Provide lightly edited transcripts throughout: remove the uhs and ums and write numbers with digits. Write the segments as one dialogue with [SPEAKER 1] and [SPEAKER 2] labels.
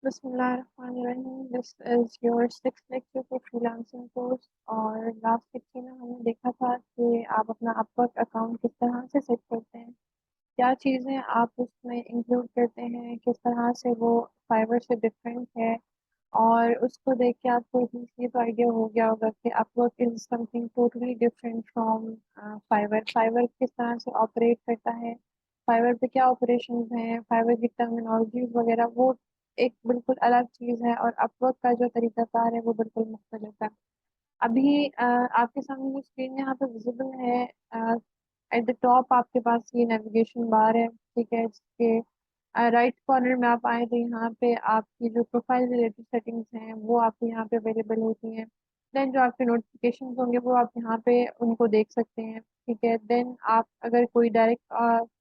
[SPEAKER 1] बिस्मिल्लाहिर्रहमानिर्रहीम। This is your six lecture for freelancing course. और last lecture में हमने देखा था कि आप अपना अपवर्क अकाउंट किस तरह से सेट करते हैं, क्या चीज़ें आप उसमें इंक्लूड करते हैं, किस तरह से वो फाइवर से डिफरेंट है। और उसको देख के आपको ये तो आइडिया हो गया होगा कि Upwork is something totally different from Fiverr. Fiverr किस तरह से ऑपरेट करता है, फाइवर पे क्या ऑपरेशंस हैं, फाइवर की टर्मिनोलॉजीज वगैरह, वो एक बिल्कुल अलग चीज़ है। और अपवर्क का जो तरीकाकार है वो बिल्कुल मुख्तलिफ है। अभी आपके सामने जो स्क्रीन यहाँ पे विजिबल है, एट द टॉप आपके पास ये नेविगेशन बार है, ठीक है। जिसके राइट कॉर्नर में आप आए तो यहाँ पे आपकी जो प्रोफाइल रिलेटेड सेटिंग्स हैं वो आपको यहाँ पे अवेलेबल होती हैं। देन जो आपके नोटिफिकेशन होंगे वो आप यहाँ पे उनको देख सकते हैं, ठीक है। देन आप अगर कोई डायरेक्ट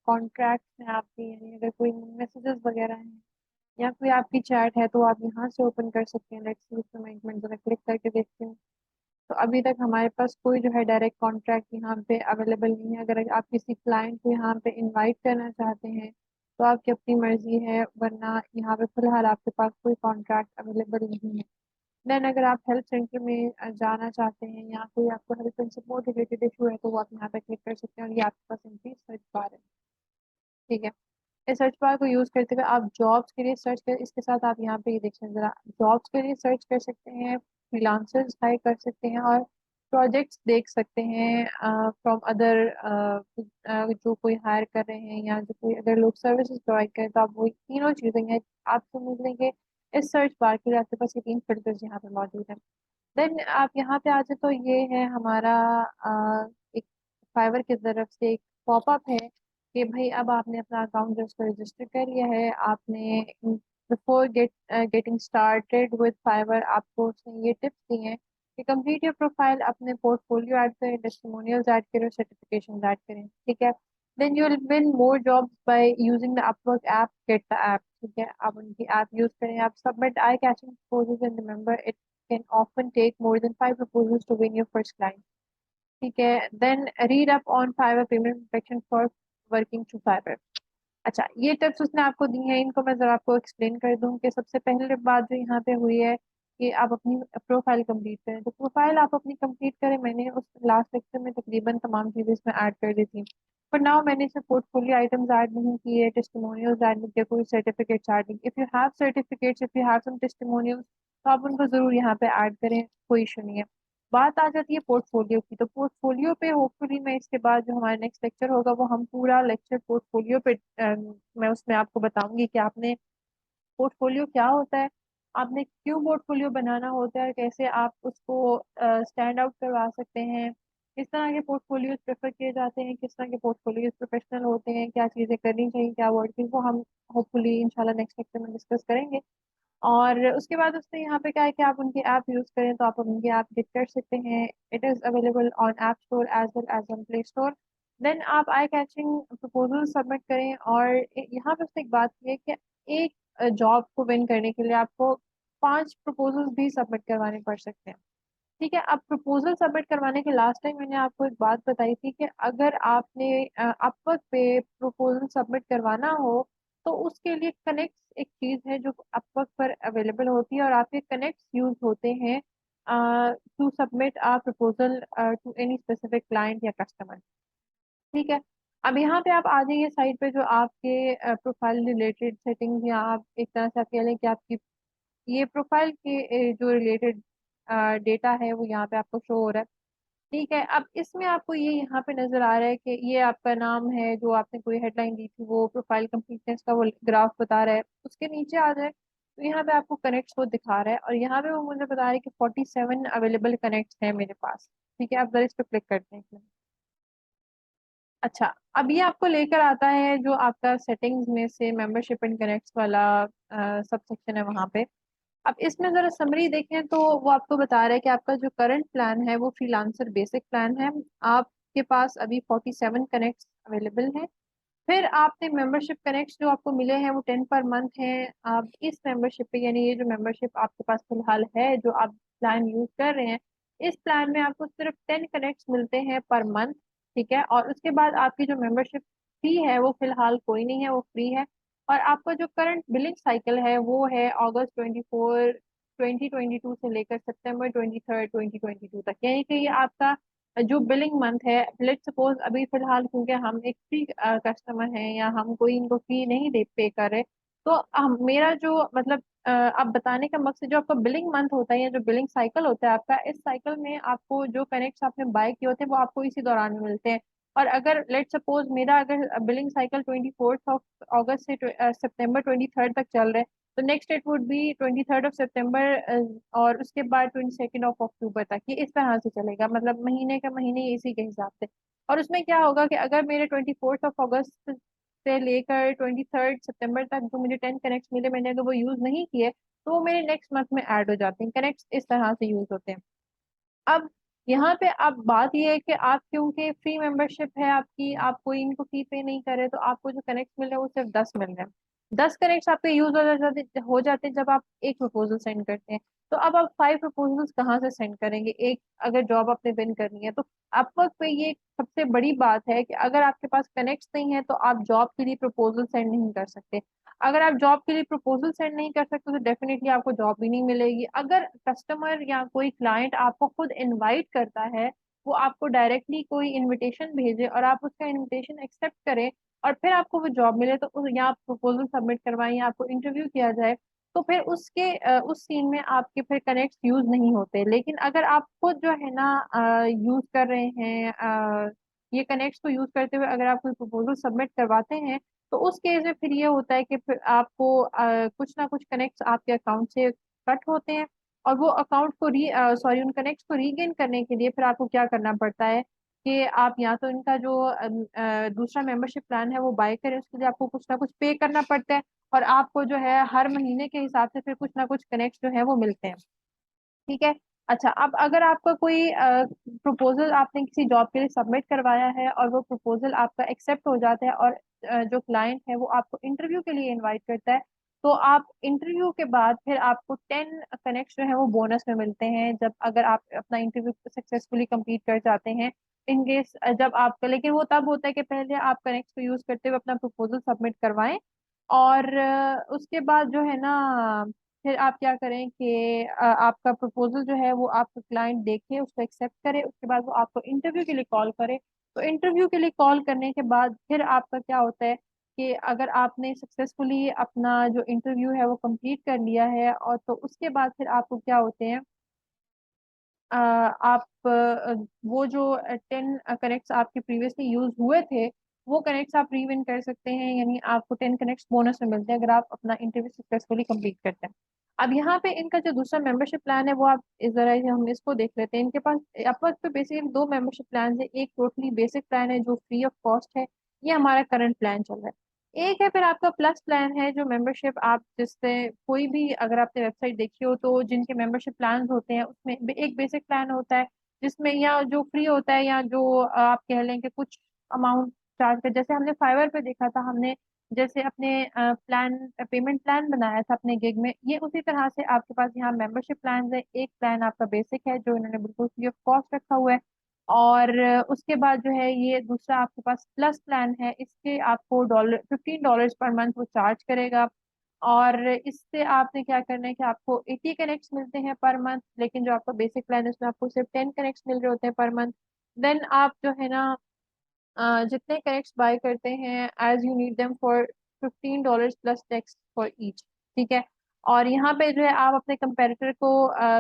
[SPEAKER 1] कॉन्ट्रैक्ट हैं आपकी, यानी अगर कोई मैसेजेस वगैरह हैं या कोई आपकी चैट है तो आप यहाँ से ओपन कर सकते हैं। लेट्स सी इसमें मैं एक मिनट जरा क्लिक करके देखती हूँ। तो अभी तक हमारे पास कोई जो है डायरेक्ट कॉन्ट्रैक्ट यहाँ पे अवेलेबल नहीं है। अगर आप किसी क्लाइंट को यहाँ पे इनवाइट करना चाहते हैं तो आपकी अपनी मर्जी है, वरना यहाँ पे फिलहाल आपके पास कोई कॉन्ट्रैक्ट अवेलेबल नहीं है। देन अगर आप हेल्प सेंटर में जाना चाहते हैं या कोई आपको help and support related issue है तो वो आप यहाँ पे क्लिक कर सकते हैं और ये आपके पास इनकी सर्च बार है, ठीक है। इस सर्च बार को यूज करते हुए आप जॉब्स के लिए सर्च कर, इसके साथ आप यहाँ पे ये देखें जरा, जॉब्स के लिए सर्च कर सकते हैं, फ्रीलांसर्स हायर कर सकते हैं और प्रोजेक्ट्स देख सकते हैं फ्रॉम अदर, जो कोई हायर कर रहे हैं या जो कोई अगर लोग सर्विसेज प्रोवाइड करें तो आप वो तीनों चीजें हैं आप समझ लेंगे। इस सर्च बार के लिए आपके पास ये तीन फिल्टर्स यहाँ पे मौजूद हैं। देन आप यहाँ पे आ जाए तो ये है हमारा एक फाइवर की तरफ से एक पॉपअप है कि भाई अब आपने अपना अकाउंट जो उसको रजिस्टर कर लिया है। आपने before getting started with Fiverr आपको उसने ये टिप्स दी हैं कि कंप्लीट योर प्रोफाइल, अपने पोर्टफोलियो ऐड करें, टेस्टिमोनियल्स ऐड करें, सर्टिफिकेशन ऐड करें, ठीक है। Then you will win more jobs by using the Upwork app, get the app, ठीक है। आप उनकी ऐप यूज करें, आप submit eye catching proposals and remember it can often take more than five proposals to win your first client, ठीक है। Then read up on Fiverr payment protection for working to Fiverr. अच्छा, ये tips उसने आपको दी हैं, इनको मैं जरा आपको एक्सप्लेन कर दूं कि सबसे पहले बात जो यहाँ पे हुई है कि आप अपनी प्रोफाइल कंप्लीट करें। तो प्रोफाइल आप अपनी कंप्लीट करें, मैंने उस लास्ट लेक्चर में तकरीबन तमाम चीज़ें इसमें ऐड कर दी थी। पर नाउ मैंने इसमें पोर्टफोलियो आइटम्स ऐड नहीं किए, टेस्टिमोनियल्स ऐड नहीं किए, कोई सर्टिफिकेट्स ऐड नहीं। If you have certificates, if you have some testimonials तो आप उनको ज़रूर यहाँ पे ऐड करें, कोई इशू नहीं है। बात आ जाती है पोर्टफोलियो की, तो पोर्टफोलियो पे होपफुली मैं इसके बाद जो हमारा नेक्स्ट लेक्चर होगा वो हम पूरा लेक्चर पोर्टफोलियो पे मैं उसमें आपको बताऊंगी कि आपने पोर्टफोलियो क्या होता है, आपने क्यों पोर्टफोलियो बनाना होता है, कैसे आप उसको स्टैंड आउट करवा सकते हैं, किस तरह के पोर्टफोलियोज प्रेफर किए जाते हैं, किस तरह के पोर्टफोलियोज प्रोफेशनल होते हैं, क्या चीज़ें करनी चाहिए, क्या वर्ड, वो हम होपफुली इंशाल्लाह नेक्स्ट लेक्चर में डिस्कस करेंगे। और उसके बाद उसने यहाँ पे क्या है कि आप उनकी ऐप यूज करें तो आप उनकी ऐप गेट कर सकते हैं। It is available on app store as well as on play store. Then आप आई कैचिंग प्रपोजल सबमिट करें। और यहाँ पे उसने एक बात की है कि एक जॉब को विन करने के लिए आपको 5 प्रपोजल्स भी सबमिट करवाने पड़ सकते हैं, ठीक है। अब प्रपोजल सबमिट करवाने के लास्ट टाइम मैंने आपको एक बात बताई थी कि अगर आपने अपवर्क पे प्रपोजल सबमिट करवाना हो तो उसके लिए कनेक्ट एक चीज है जो अपवर्क पर अवेलेबल होती है और आपके कनेक्ट यूज होते हैं to submit a proposal to any specific client या कस्टमर, ठीक है। अब यहाँ पे आप आ जाइए साइड पे, जो आपके प्रोफाइल रिलेटेड सेटिंग्स या आप एक तरह से आप कह लें कि आपकी ये प्रोफाइल के जो रिलेटेड डेटा है वो यहाँ पे आपको शो हो रहा है, ठीक है। अब इसमें आपको ये यहाँ पे नजर आ रहा है कि ये आपका नाम है, जो आपने कोई हेडलाइन दी थी वो प्रोफाइल कंप्लीटनेस का वो ग्राफ बता रहा है। उसके नीचे आ जाए तो यहाँ पे आपको कनेक्ट्स वो दिखा रहा है और यहाँ पे वो मुझे बता रहा है कि 47 अवेलेबल कनेक्ट्स हैं मेरे पास, ठीक है। आप जरा इस पे क्लिक करते हैं। अच्छा, अब ये आपको लेकर आता है जो आपका सेटिंग्स में से मेंबरशिप एंड कनेक्ट्स वाला सब सेक्शन है वहाँ पे। अब इसमें जरा समरी देखें तो वो आपको बता रहा है कि आपका जो करंट प्लान है वो फ्रीलांसर बेसिक प्लान है। आपके पास अभी 47 कनेक्ट्स अवेलेबल हैं। फिर आपने मेंबरशिप कनेक्ट्स जो आपको मिले हैं वो 10 पर मंथ हैं। आप इस मेंबरशिप पे, यानी ये जो मेंबरशिप आपके पास फिलहाल है जो आप प्लान यूज कर रहे हैं, इस प्लान में आपको सिर्फ 10 कनेक्ट्स मिलते हैं पर मंथ, ठीक है। और उसके बाद आपकी जो मेंबरशिप फी है वो फिलहाल कोई नहीं है, वो फ्री है। और आपका जो करंट बिलिंग साइकिल है वो है अगस्त 24 2022 से लेकर September 23 2022 तक, यानी कि ये आपका जो बिलिंग मंथ है। लेट सपोज अभी फिलहाल क्योंकि हम एक फ्री कस्टमर हैं या हम कोई इनको फी नहीं दे पे कर रहे, तो मेरा जो मतलब अब बताने का मकसद, जो आपका बिलिंग मंथ होता है या जो बिलिंग साइकिल होता है आपका, इस साइकिल में आपको जो कनेक्ट्स आपने बाय किए होते हैं वो आपको इसी दौरान में मिलते हैं। और अगर लेट सपोज मेरा अगर बिलिंग साइकिल 24 से September 23 तक चल रहा है, तो नेक्स्ट डेट वुड बी 23 और उसके बाद 22 तक। ये इस तरह से चलेगा, मतलब महीने का महीने इसी के हिसाब से। और उसमें क्या होगा कि अगर मेरे 24 से लेकर 23 सितंबर तक जो मुझे 10 कनेक्ट मिले, मैंने अगर वो यूज नहीं किए, तो वो मेरे नेक्स्ट मंथ में ऐड हो जाते हैं। कनेक्ट इस तरह से यूज होते हैं। अब यहाँ पे अब बात ये है कि आप क्योंकि फ्री मेंबरशिप है आपकी, आप कोई इनको फी पे नहीं करे, तो आपको जो कनेक्ट मिल रहे हैं वो सिर्फ 10 मिल रहे हैं। 10 कनेक्ट आपके यूज हो जाते हैं जब आप एक प्रपोजल सेंड करते हैं। तो अब आप 5 प्रपोजल्स कहाँ से सेंड करेंगे, एक अगर जॉब आपने विन करनी है तो। अपवर्क पे ये सबसे बड़ी बात है कि अगर आपके पास कनेक्ट नहीं है तो आप जॉब के लिए प्रपोजल सेंड नहीं कर सकते। अगर आप जॉब के लिए प्रपोजल सेंड नहीं कर सकते तो डेफिनेटली आपको जॉब भी नहीं मिलेगी। अगर कस्टमर या कोई क्लाइंट आपको खुद इनवाइट करता है, वो आपको डायरेक्टली कोई इनविटेशन भेजे और आप उसका इनविटेशन एक्सेप्ट करें और फिर आपको वो जॉब मिले, तो या आप प्रपोजल सबमिट करवाएं या आपको इंटरव्यू किया जाए, तो फिर उस सीन में आपके फिर कनेक्ट यूज नहीं होते। लेकिन अगर आप खुद जो है ना यूज कर रहे हैं, ये कनेक्ट को यूज करते हुए अगर आप कोई प्रपोजल सबमिट करवाते हैं, तो उस केस में फिर ये होता है कि फिर आपको कुछ ना कुछ कनेक्ट आपके अकाउंट से कट होते हैं। और वो अकाउंट को उन कनेक्ट को रीगेन करने के लिए फिर आपको क्या करना पड़ता है कि आप या तो इनका जो दूसरा मेंबरशिप प्लान है वो बाय करें, उसके लिए आपको कुछ ना कुछ पे करना पड़ता है। और आपको जो है हर महीने के हिसाब से फिर कुछ ना कुछ कनेक्ट जो है वो मिलते हैं। ठीक है। अच्छा, अब अगर आपका कोई प्रपोजल आपने किसी जॉब के लिए सबमिट करवाया है और वो प्रपोजल आपका एक्सेप्ट हो जाता है और जो क्लाइंट है वो आपको इंटरव्यू के लिए इनवाइट करता है, तो आप इंटरव्यू के बाद फिर आपको 10 कनेक्ट जो है वो बोनस में मिलते हैं, जब अगर आप अपना इंटरव्यू सक्सेसफुली कंप्लीट कर जाते हैं। इन केस जब आपका, लेकिन वो तब होता है कि पहले आप कनेक्ट को यूज करते हुए अपना प्रपोजल सबमिट करवाएं। और उसके बाद जो है ना, फिर आप क्या करें कि आपका प्रपोजल जो है वो आपका क्लाइंट देखे, उसको एक्सेप्ट करे, उसके बाद वो आपको इंटरव्यू के लिए कॉल करे। तो इंटरव्यू के लिए कॉल करने के बाद फिर आपका क्या होता है कि अगर आपने सक्सेसफुली अपना जो इंटरव्यू है वो कंप्लीट कर लिया है, और तो उसके बाद फिर आपको क्या होते हैं, आप वो जो 10 कनेक्ट्स आपके प्रीवियसली यूज हुए थे, वो कनेक्ट्स आप रीविन कर सकते हैं, यानी आपको 10 कनेक्ट्स बोनस में मिलते हैं अगर आप अपना इंटरव्यू सक्सेसफुली कंप्लीट करते हैं। अब यहाँ पे इनका जो दूसरा मेंबरशिप प्लान है वो आप इस जरा हम इसको देख लेते हैं। इनके पास अपवर्क पे बेसिकली दो मेंबरशिप प्लान है। एक टोटली बेसिक प्लान है जो फ्री ऑफ कॉस्ट है, ये हमारा करंट प्लान चल रहा है। एक है फिर आपका प्लस प्लान है, जो मेंबरशिप आप जिससे कोई भी, अगर आपने वेबसाइट देखी हो तो जिनके मेंबरशिप प्लान होते हैं उसमें एक बेसिक प्लान होता है जिसमें या जो फ्री होता है या जो आप कह लें कि कुछ अमाउंट चार्ज कर, जैसे हमने फाइवर पे देखा था, हमने जैसे अपने प्लान पेमेंट प्लान बनाया था अपने गिग में, ये उसी तरह से आपके पास यहाँ मेंबरशिप प्लान है। एक प्लान आपका बेसिक है जो इन्होंने बिल्कुल फ्री ऑफ कॉस्ट रखा हुआ है, और उसके बाद जो है ये दूसरा आपके पास प्लस प्लान है, इसके आपको $15 पर मंथ वो चार्ज करेगा। और इससे आपने क्या करना है कि आपको 80 कनेक्ट्स मिलते हैं पर मंथ, लेकिन जो आपका बेसिक प्लान है उसमें आपको सिर्फ 10 कनेक्ट्स मिल रहे होते हैं पर मंथ। देन आप जो है ना जितने कनेक्ट्स बाय करते हैं as you need them for $15 plus tax for each. ठीक है। और यहाँ पे जो है आप अपने कंपेरेटर को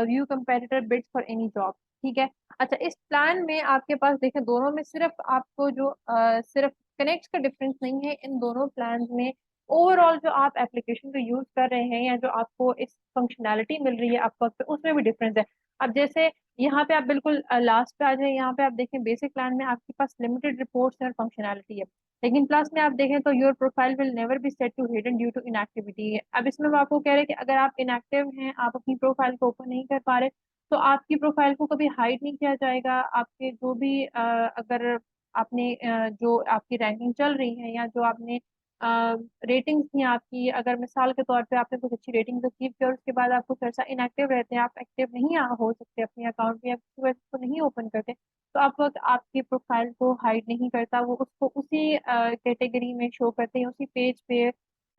[SPEAKER 1] view comparator bids for any job. ठीक है। अच्छा, इस प्लान में आपके पास देखें दोनों में सिर्फ आपको जो सिर्फ कनेक्ट का डिफरेंस नहीं है, इन दोनों प्लान में ओवरऑल जो आप एप्लीकेशन को यूज कर रहे हैं या जो आपको इस फंक्शनैलिटी मिल रही है आपको, उसमें भी डिफरेंस है। अब जैसे यहाँ पे आप बिल्कुल लास्ट पे आ जाए, यहाँ पे आप देखें बेसिक प्लान में आपके पास लिमिटेड रिपोर्ट्स और फंक्शनैलिटी है, लेकिन प्लस में आप देखें तो your profile will never be set to hidden due to inactivity. अब इसमें वो आपको कह रहे हैं कि अगर आप इनएक्टिव हैं, आप अपनी प्रोफाइल को ओपन नहीं कर पा रहे, तो आपकी प्रोफाइल को कभी हाइड नहीं किया जाएगा। आपके जो भी अगर आपने जो आपकी रैंकिंग चल रही है या जो आपने रेटिंग्स थी आपकी, अगर मिसाल के तौर पे आपने कुछ अच्छी रेटिंग्स अचीव की और उसके बाद आप कुछ ऐसा इनएक्टिव रहते हैं, आप एक्टिव नहीं हो सकते अपने अकाउंट में या किसी वजह से नहीं ओपन करते, तो आप वक्त आपकी प्रोफाइल को हाइड नहीं करता, वो उसको उसी कैटेगरी में शो करते हैं, उसी पेज पे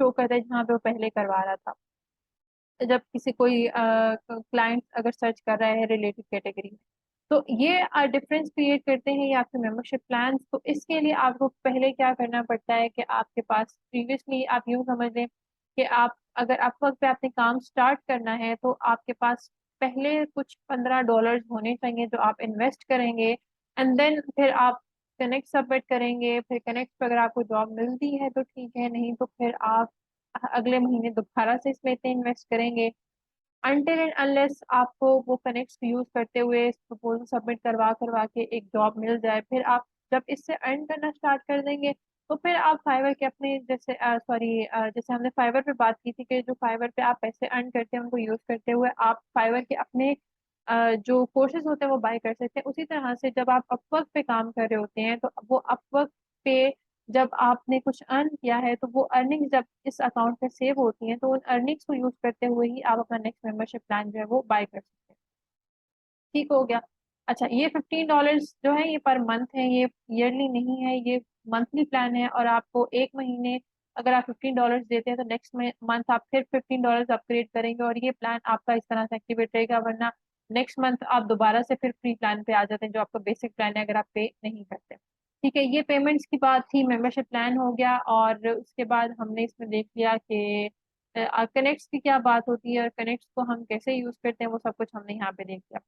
[SPEAKER 1] शो करता है जहाँ पे वो पहले करवा रहा था, जब किसी कोई क्लाइंट अगर सर्च कर रहा है रिलेटेड कैटेगरी में। तो ये डिफरेंस क्रिएट करते हैं ये आपके मेंबरशिप प्लान्स। तो इसके लिए आपको पहले क्या करना पड़ता है कि आपके पास प्रीवियसली आप यूँ समझ लें कि आप अगर आप वक्त पे आपने काम स्टार्ट करना है तो आपके पास पहले कुछ $15 होने चाहिए जो आप इन्वेस्ट करेंगे, एंड देन फिर आप कनेक्ट सबमिट करेंगे। फिर कनेक्ट पे अगर आपको जॉब मिलती है तो ठीक है, नहीं तो फिर आप अगले महीने दोबारा से इसमें इतने इन्वेस्ट करेंगे अनटिल एंड अनलेस आपको वो कनेक्ट्स यूज करते हुए प्रपोजल सबमिट करवा करवा के एक जॉब मिल जाए। फिर आप जब इससे अर्न करना स्टार्ट कर देंगे तो फिर आप फाइवर के अपने जैसे जैसे हमने फाइवर पे बात की थी कि जो फाइवर पे आप पैसे अर्न करते हैं उनको यूज करते हुए आप फाइवर के अपने जो कोर्सेज होते हैं वो बाय कर सकते हैं। उसी तरह से जब आप अपवर्क पे काम कर रहे होते हैं तो वो अपवर्क पे जब आपने कुछ अर्न किया है तो वो अर्निंग जब इस अकाउंट में सेव होती हैं तो उन अर्निंग्स को यूज करते हुए ही आप अपना नेक्स्ट मेंबरशिप प्लान जो है वो बाय कर सकते हैं। ठीक हो गया। अच्छा, ये $15 जो है ये पर मंथ है, ये ईयरली नहीं है, ये मंथली प्लान है। और आपको एक महीने अगर आप $15 देते हैं तो नेक्स्ट मंथ आप फिर $15 अपग्रेड करेंगे और ये प्लान आपका इस तरह से एक्टिवेट रहेगा। वरना नेक्स्ट मंथ आप दोबारा से फिर फ्री प्लान पे आ जाते हैं जो आपका बेसिक प्लान है अगर आप पे नहीं करते। ठीक है, ये पेमेंट्स की बात थी, मेंबरशिप प्लान हो गया। और उसके बाद हमने इसमें देख लिया कि कनेक्ट्स की क्या बात होती है और कनेक्ट्स को हम कैसे यूज करते हैं, वो सब कुछ हमने यहाँ पे देख लिया।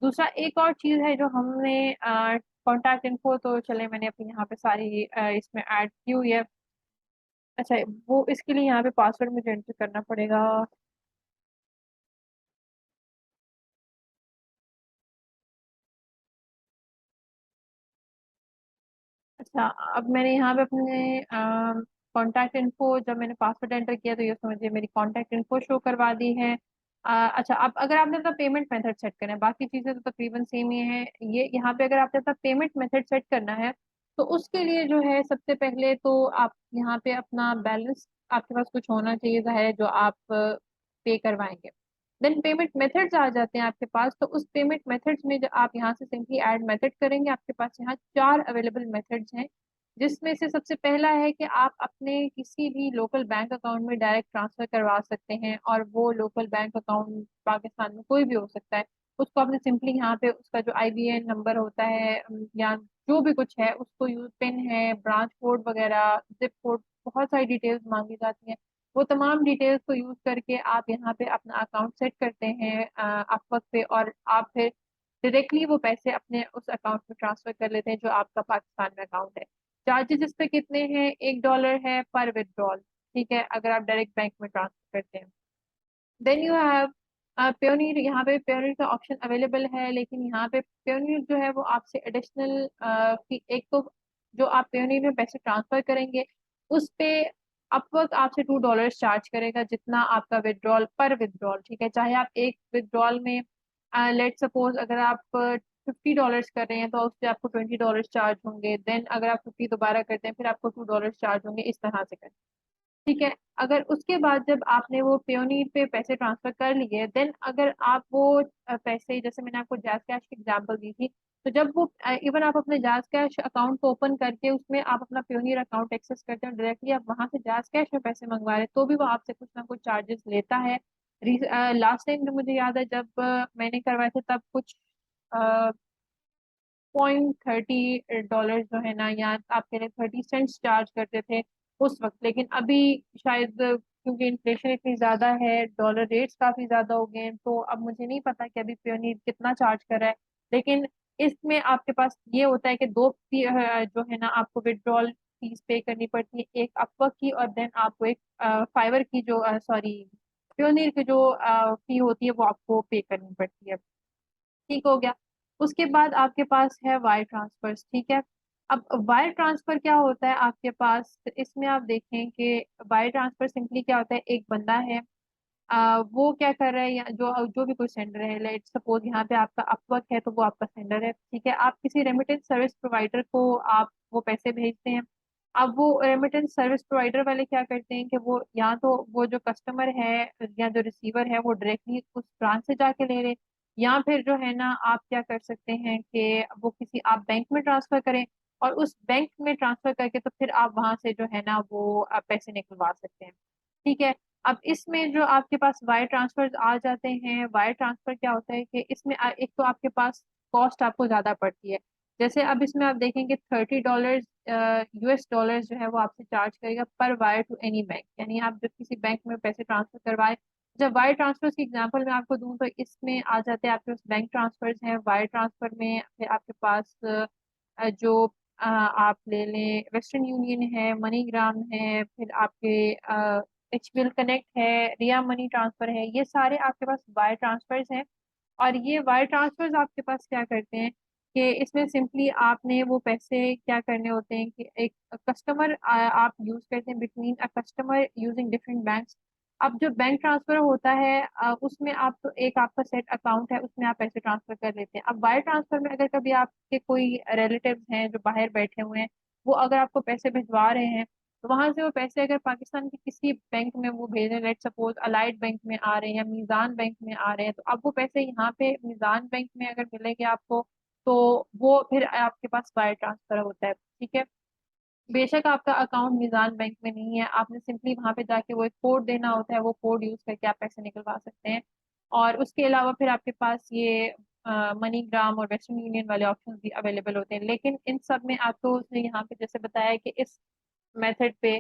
[SPEAKER 1] दूसरा एक और चीज है जो हमने कॉन्टैक्ट इन्फो, तो चले मैंने अपनी यहाँ पे सारी इसमें ऐड की हुई है। अच्छा, वो इसके लिए यहाँ पे पासवर्ड मुझे एंटर करना पड़ेगा। अच्छा, अब मैंने यहाँ पे अपने कॉन्टैक्ट इन्फो, जब मैंने पासवर्ड एंटर किया तो ये समझिए मेरी कॉन्टैक्ट इन्फो शो करवा दी है। अच्छा, अब अगर आपने अपना पेमेंट मेथड सेट करना है, बाकी चीज़ें तो तकरीबन सेम ही है। ये यहाँ पे अगर आपने अपना पेमेंट मेथड सेट करना है तो उसके लिए जो है सबसे पहले तो आप यहाँ पे अपना बैलेंस आपके पास कुछ होना चाहिए ज़ाहिर है जो आप पे करवाएंगे। देन पेमेंट मेथड्स आ जाते हैं आपके पास। तो उस पेमेंट मेथड्स में जब आप यहाँ से सिंपली ऐड मेथड करेंगे, आपके पास यहाँ 4 अवेलेबल मेथड्स हैं, जिसमें से सबसे पहला है कि आप अपने किसी भी लोकल बैंक अकाउंट में डायरेक्ट ट्रांसफर करवा सकते हैं। और वो लोकल बैंक अकाउंट पाकिस्तान में कोई भी हो सकता है। उसको आपने सिंपली यहाँ पे उसका जो IBN नंबर होता है या जो भी कुछ है उसको यूज, पिन है, ब्रांच कोड वगैरह, जिप कोड, बहुत सारी डिटेल्स मांगी जाती हैं। वो तमाम डिटेल्स को यूज करके आप यहाँ पे अपना अकाउंट सेट करते हैं अपवर्क पे, और आप फिर डायरेक्टली वो पैसे अपने उस अकाउंट में ट्रांसफर कर लेते हैं जो आपका पाकिस्तान में अकाउंट है। चार्जेस इस पे कितने हैं? $1 है पर विड्रॉल। ठीक है, अगर आप डायरेक्ट बैंक में ट्रांसफर करते हैं। Then you have Payoneer. यहाँ पे पेयोनीर का ऑप्शन अवेलेबल है, लेकिन यहाँ पे पेयोनीर जो है वो आपसे एडिशनल फी, एक तो जो आप पेयोनीर में पैसे ट्रांसफर करेंगे उस पे अपवर्क आपसे $2 चार्ज करेगा जितना आपका विड्रॉल पर विड्रॉल। ठीक है, चाहे आप एक विड्रॉल में लेट सपोज अगर आप $50 कर रहे हैं तो उससे आपको $20 चार्ज होंगे। देन अगर आप 50 दोबारा करते हैं फिर आपको $2 चार्ज होंगे, इस तरह से करें। ठीक है, अगर उसके बाद जब आपने वो पेयोनीर पे पैसे ट्रांसफर कर लिए, देन अगर आप वो पैसे, जैसे मैंने आपको जाज कैश की एग्जांपल दी थी, तो जब वो इवन आप अपने जाज कैश अकाउंट को ओपन करके उसमें आप अपना पेयोनीर अकाउंट एक्सेस करते हैं डायरेक्टली, आप वहां से जाज कैश में पैसे मंगवा रहे हैं तो भी वो आपसे कुछ ना कुछ चार्जेस लेता है। लास्ट टाइम जो मुझे याद है जब मैंने करवाए थे तब कुछ $0.30 जो है ना, या आप कह रहे 30 सेंट्स चार्ज करते थे उस वक्त। लेकिन अभी शायद क्योंकि इन्फ्लेशन इतनी ज्यादा है, डॉलर रेट्स काफी ज्यादा हो गए हैं, तो अब मुझे नहीं पता कि अभी पेयोनीर कितना चार्ज कर रहा है। लेकिन इसमें आपके पास ये होता है कि दो जो है ना आपको विड्रॉल फीस पे करनी पड़ती है, एक अपवर्क की और देन आपको एक फाइवर की जो सॉरी पेयोनीर की जो फी होती है वो आपको पे करनी पड़ती है। ठीक हो गया। उसके बाद आपके पास है वायर ट्रांसफर। ठीक है, अब वायर ट्रांसफर क्या होता है आपके पास? तो इसमें आप देखें कि वायर ट्रांसफर सिंपली क्या होता है, एक बंदा है वो क्या कर रहा है, या जो जो भी कोई सेंडर है, लेट सपोज यहाँ पे आपका अपवर्क है तो वो आपका सेंडर है। ठीक है, आप किसी रेमिटेंस सर्विस प्रोवाइडर को आप वो पैसे भेजते हैं। अब वो रेमिटेंस सर्विस प्रोवाइडर वाले क्या करते हैं कि वो या तो वो जो कस्टमर है या जो रिसीवर है वो डायरेक्टली उस ब्रांच से जाके ले रहे, या फिर जो है ना आप क्या कर सकते हैं कि वो किसी आप बैंक में ट्रांसफर करें और उस बैंक में ट्रांसफर करके तो फिर आप वहां से जो है ना वो आप पैसे निकलवा सकते हैं। ठीक है। अब इसमें जो आपके पास वायर ट्रांसफर आ जाते हैं, वायर ट्रांसफर क्या होता है कि इसमें एक तो आपके पास कॉस्ट आपको ज्यादा पड़ती है। जैसे अब इसमें आप देखेंगे $30 US डॉलर जो है वो आपसे चार्ज करेगा पर वायर टू एनी बैंक, यानी आप जब किसी बैंक में पैसे ट्रांसफर करवाए। जब वायर ट्रांसफर की एग्जांपल मैं आपको दूं तो इसमें आ जाते हैं आपके पास बैंक ट्रांसफर्स हैं, वायर ट्रांसफर में फिर आपके पास जो आप ले लें वेस्टर्न यूनियन है, मनीग्राम है, फिर आपके HBL कनेक्ट है, रिया मनी ट्रांसफर है, ये सारे आपके पास वायर ट्रांसफर्स हैं। और ये वायर ट्रांसफर्स आपके पास क्या करते हैं कि इसमें सिंपली आपने वो पैसे क्या करने होते हैं कि एक कस्टमर आप यूज करते हैं between a customer using different banks. अब जो बैंक ट्रांसफर होता है उसमें आप तो एक आपका सेट अकाउंट है उसमें आप पैसे ट्रांसफर कर लेते हैं। अब वायर ट्रांसफर में अगर कभी आपके कोई रिलेटिव्स हैं जो बाहर बैठे हुए हैं, वो अगर आपको पैसे भिजवा रहे हैं तो वहां से वो पैसे अगर पाकिस्तान के किसी बैंक में वो भेज रहे हैं, लेट सपोज अलाइड बैंक में आ रहे हैं या मीजान बैंक में आ रहे हैं, तो अब वो पैसे यहाँ पे मीजान बैंक में अगर मिलेंगे आपको तो वो फिर आपके पास वायर ट्रांसफर होता है। ठीक है। बेशक आपका अकाउंट मीजान बैंक में नहीं है, आपने सिंपली वहां पे जाके वो एक कोड देना होता है, वो कोड यूज करके आप पैसे निकलवा सकते हैं। और उसके अलावा फिर आपके पास ये मनीग्राम और वेस्टर्न यूनियन वाले ऑप्शन भी अवेलेबल होते हैं, लेकिन इन सब में आपको उसने यहाँ पे जैसे बताया कि इस मेथड पे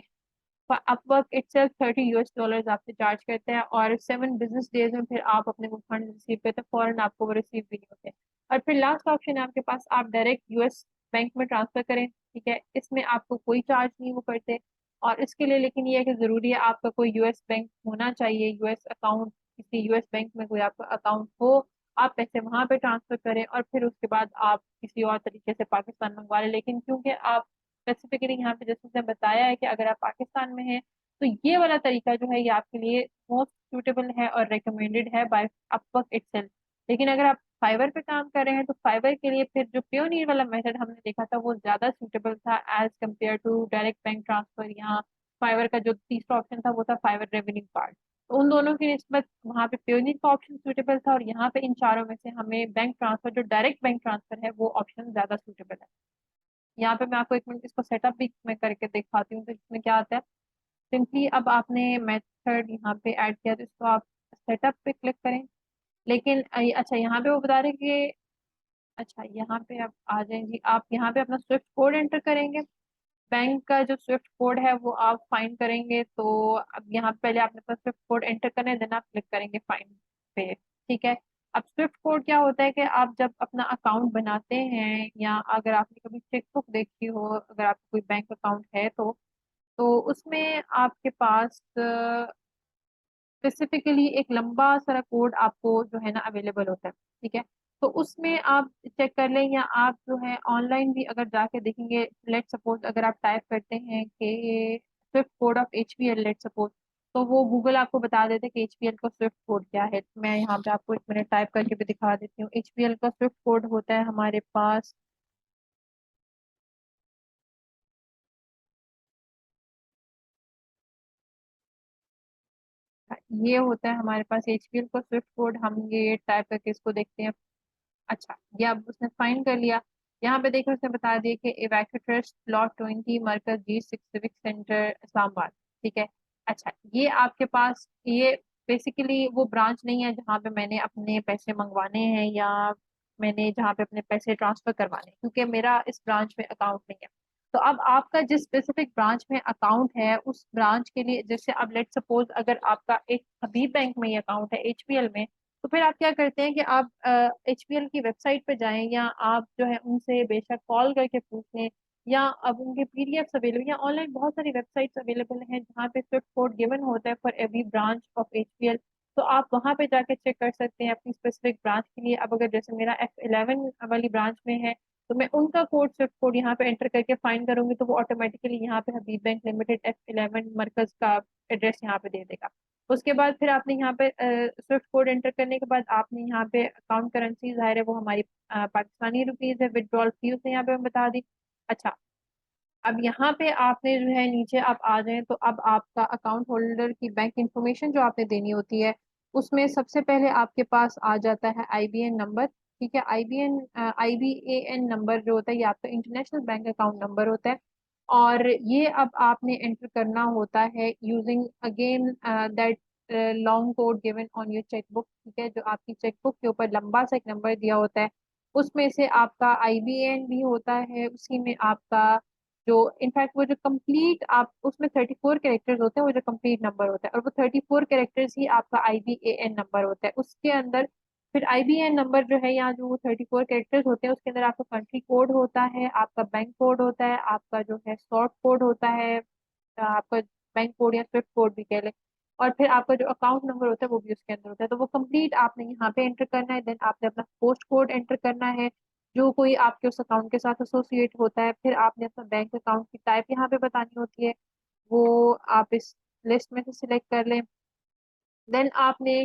[SPEAKER 1] अपवर्क इटसेल्फ $30 आपसे चार्ज करते हैं और 7 बिजनेस डेज में फिर आप अपने वो फंड रिसीव करते हैं, फौरन आपको वो रिसीव भी नहीं होते। और फिर लास्ट ऑप्शन है आपके पास, आप डायरेक्ट US बैंक में ट्रांसफर करें। ठीक है, इसमें आपको कोई चार्ज नहीं वो करते। और इसके लिए लेकिन ये है कि जरूरी है आपका कोई US बैंक होना चाहिए, US अकाउंट, किसी US बैंक में कोई आपका अकाउंट हो, आप पैसे वहां पे ट्रांसफर करें और फिर उसके बाद आप किसी और तरीके से पाकिस्तान मंगवा लें। लेकिन क्योंकि आप स्पेसिफिकली यहाँ पे जैसे उसने बताया है कि अगर आप पाकिस्तान में हैं तो ये वाला तरीका जो है ये आपके लिए मोस्ट सूटेबल है और रिकमेंडेड है बाय अपवर्क इटसेल्फ। लेकिन अगर आप फाइवर पे काम कर रहे हैं तो फाइवर के लिए फिर जो प्योनीर वाला मेथड हमने देखा था वो ज्यादा सूटेबल था as compare to direct bank transfer. यहाँ फाइवर का जो तीसरा ऑप्शन था वो था फाइवर रेवेन्यू कार्ड। तो उन दोनों की निस्बत वहाँ पे प्योनीर का ऑप्शन सूटेबल था और यहाँ पे इन चारों में से हमें बैंक ट्रांसफर जो डायरेक्ट बैंक ट्रांसफर है वो ऑप्शन ज्यादा सूटेबल है। यहाँ पे मैं आपको एक मिनट इसको सेटअप भी मैं करके दिखाती हूँ तो इसमें क्या आता है। सिंपली अब आपने मेथड यहाँ पे ऐड किया तो इसको आप सेटअप पे क्लिक करें। लेकिन अच्छा यहाँ पे वो बता रहे कि अच्छा यहाँ पे आप आ जाएं जी, आप यहाँ पे अपना स्विफ्ट कोड एंटर करेंगे। बैंक का जो स्विफ्ट कोड है वो आप फाइंड करेंगे, तो अब यहाँ पे पहले आपने अपना स्विफ्ट कोड एंटर करना है, देन आप क्लिक करेंगे फाइंड पे। ठीक है। अब स्विफ्ट कोड क्या होता है कि आप जब अपना अकाउंट बनाते हैं या अगर आपने कभी चेकबुक देखी हो, अगर आपका कोई बैंक अकाउंट है तो उसमें आपके पास स्पेसिफिकली एक लंबा सारा कोड आपको जो है ना अवेलेबल होता है। ठीक है। तो उसमें आप चेक कर लें या आप जो है ऑनलाइन भी अगर जाके देखेंगे, लेट सपोज अगर आप टाइप करते हैं कि Swift code of HBL let suppose, तो वो गूगल आपको बता देते हैं कि HBL का स्विफ्ट कोड क्या है। मैं यहाँ पे आपको एक मिनट टाइप करके भी दिखा देती हूँ। HBL का स्विफ्ट कोड होता है हमारे पास, ये होता है हमारे पास HBL का स्विफ्ट कोड। हम ये टाइप करके इसको देखते हैं। अच्छा, ये अब उसने फाइंड कर लिया। यहाँ पे देखो उसने बता दिया कि इवैक्यूट्रस्ट प्लॉट 20 मरकज G6 सिविक सेंटर इस्लामाबाद। ठीक है। अच्छा, ये आपके पास ये बेसिकली वो ब्रांच नहीं है जहाँ पे मैंने अपने पैसे मंगवाने हैं या मैंने जहाँ पे अपने पैसे ट्रांसफर करवाने हैं, क्योंकि मेरा इस ब्रांच में अकाउंट नहीं है। तो अब आपका जिस स्पेसिफिक ब्रांच में अकाउंट है उस ब्रांच के लिए, जैसे अब लेट सपोज अगर आपका एक हबीब बैंक में ही अकाउंट है HBL में, तो फिर आप क्या करते हैं कि आप HBL की वेबसाइट पे जाएं या आप जो है उनसे बेशक कॉल करके पूछ लें या अब उनके PDFs अवेलेबल या ऑनलाइन बहुत सारी वेबसाइट्स अवेलेबल हैं जहाँ पे स्विफ्ट कोड गिवन होता है for every branch of HBL। तो आप वहाँ पे जाके चेक कर सकते हैं अपनी स्पेसिफिक ब्रांच के लिए। अब अगर जैसे मेरा F11 वाली ब्रांच में है तो मैं उनका कोड स्विफ्ट कोड यहाँ पे एंटर करके फाइंड करूंगी तो वो ऑटोमेटिकली यहाँ पे हबीब बैंक लिमिटेड F11 मरकज का एड्रेस यहाँ पे दे देगा। उसके बाद फिर आपने यहाँ पे स्विफ्ट कोड एंटर करने के बाद आपने यहाँ पे अकाउंट करेंसी जाहिर है वो हमारी पाकिस्तानी रुपीज है, विड्रॉल फी उसने यहाँ पे हमें बता दी। अच्छा, अब यहाँ पे आपने जो है नीचे आप आ जाएं तो अब आपका अकाउंट होल्डर की बैंक इंफॉर्मेशन जो आपने देनी होती है उसमें सबसे पहले आपके पास आ जाता है IBN नंबर। ठीक है। IBAN नंबर जो होता है ये आपका इंटरनेशनल बैंक अकाउंट नंबर होता है। और ये अब आपने एंटर करना होता है using again that long code given on your chequebook. ठीक है, जो आपकी चेकबुक के ऊपर लंबा सा एक नंबर दिया होता है, उसमें से आपका आईबीएन भी होता है, उसी में आपका जो इनफैक्ट वो जो कंप्लीट आप उसमें 34 कैरेक्टर्स होते हैं, वो जो कंप्लीट नंबर होता है, और वो 34 कैरेक्टर्स ही आपका आईबीएएन नंबर होता है। उसके अंदर फिर आईबीएन नंबर जो है, यहाँ जो 34 कैरेक्टर्स होते हैं, उसके अंदर आपका कंट्री कोड होता है, आपका बैंक कोड होता है, आपका जो है सॉर्ट कोड होता है, आपका बैंक कोड या स्विफ्ट कोड भी कह लें, और फिर आपका जो अकाउंट नंबर होता है वो भी उसके अंदर होता है। तो वो कंप्लीट आपने यहाँ पे एंटर करना है। देन आपने अपना पोस्ट कोड एंटर करना है जो कोई आपके उस अकाउंट के साथ एसोसिएट होता है। फिर आपने अपना बैंक अकाउंट की टाइप यहाँ पे बतानी होती है, वो आप इस लिस्ट में से सिलेक्ट कर लें। देन आपने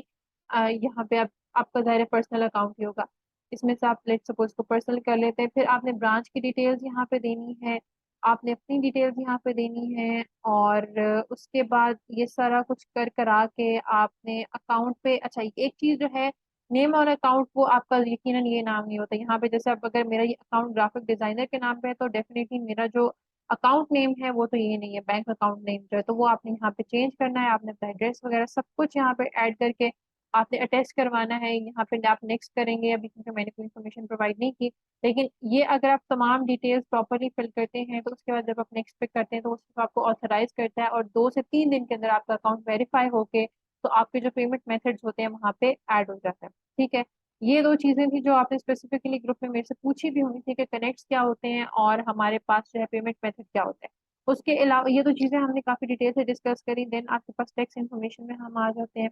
[SPEAKER 1] यहाँ पे आपका ज़ाहिर पर्सनल अकाउंट ही होगा, इसमें से आप लेट सपोज को पर्सनल कर लेते हैं। फिर आपने ब्रांच की डिटेल्स यहाँ पे देनी है, आपने अपनी डिटेल्स यहाँ पे देनी है, और उसके बाद ये सारा कुछ कर करा के आपने अकाउंट पे, अच्छा एक चीज़ जो है, नेम और अकाउंट वो आपका यकीनन ये नाम नहीं होता यहाँ पे। जैसे अब अगर मेरा ये अकाउंट ग्राफिक डिजाइनर के नाम पे है, तो डेफिनेटली मेरा जो अकाउंट नेम है वो तो ये नहीं है, बैंक अकाउंट नेम जो है, तो वो आपने यहाँ पे चेंज करना है। आपने अपना एड्रेस वगैरह सब कुछ यहाँ पे ऐड करके आपने अटैच करवाना है। यहाँ पे आप नेक्स्ट करेंगे अभी, क्योंकि मैंने कोई इन्फॉर्मेशन प्रोवाइड नहीं की, लेकिन ये अगर आप तमाम डिटेल्स प्रॉपरली फिल करते हैं तो उसके बाद जब आप नेक्स्ट पे करते हैं तो उसको आपको ऑथराइज करता है, और 2 से 3 दिन के अंदर आपका अकाउंट वेरीफाई होके तो आपके जो पेमेंट मेथड्स होते हैं वहाँ पे ऐड हो जाते हैं। ठीक है, ये दो चीजें थी जो आपने स्पेसिफिकली ग्रुप में मेरे से पूछी भी होनी थी कि कनेक्ट्स क्या होते हैं और हमारे पास जो है पेमेंट मेथड क्या होता है। उसके अलावा ये दो चीजें हमने काफी डिटेल से डिस्कस करी। देन आपके पास टैक्स इन्फॉर्मेशन में हम आ जाते हैं।